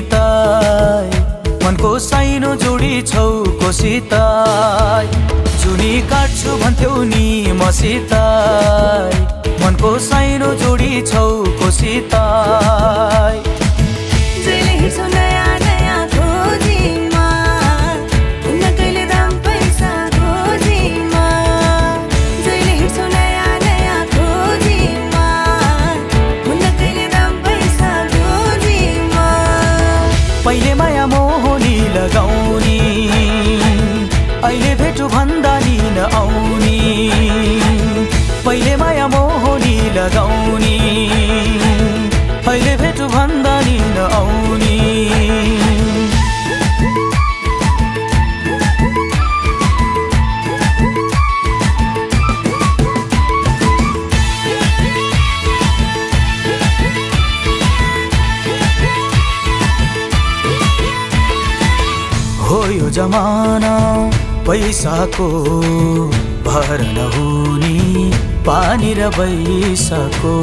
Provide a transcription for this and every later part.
कोसिताई मनको साइनो जोडी छौ कोसिताई जुनी काट्छु भन्थ्यौ नि मसिताई मनको साइनो जोडी छौ कोसिताई जहिले हिँड्छौ नयाँ नयाँ खोजीमा हुन्न कहिले दाम पैसा खोजीमा जहिले हिँड्छौ नयाँ नयाँ खोजीमा हुन्न कहिले दाम पैसा खोजीमा पहिले माया मोहनी लगाउने अहिले भेटु भन्दा नि नआउने पहिले माया मोहनी लगाउने अहिले भेटु भन्दा नि नआउने हो यो जमाना पैसाको भर नहुने पानी र पैसाको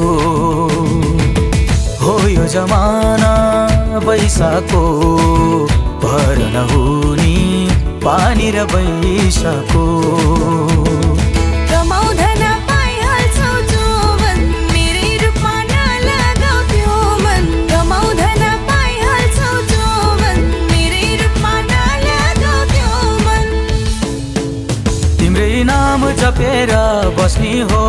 हो यो जमाना पैसाको भर नहुने पानी र पैसाको कमाउँदा नपाइहाल्छौ जोवन मेरै रूपमा नलगाऊ त्यो मन कमाउँदा नपाइहाल्छौ जोवन मेरै रूपमा नलगाऊ त्यो मन तिम्रै नाम जपेर बस्ने हो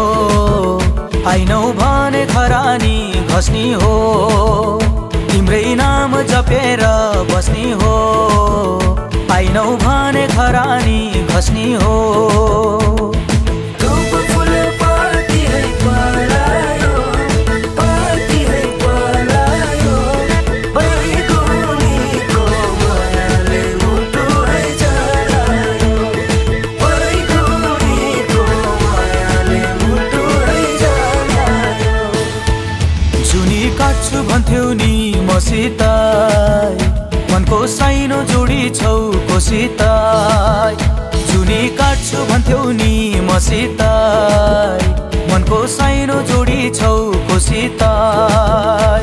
आइनौ भने खरानी घस्ने हो तिम्रै नाम जपेर बस्ने हो आइनौ भने खरानी घस्ने हो काट्छु भन्थ्यौ नि मसिताई मनको साइनो जोडी छौ कोसिताई जुनी काट्छु भन्थ्यौ नि मसिताई मनको साइनो जोडी छौ कोसिताई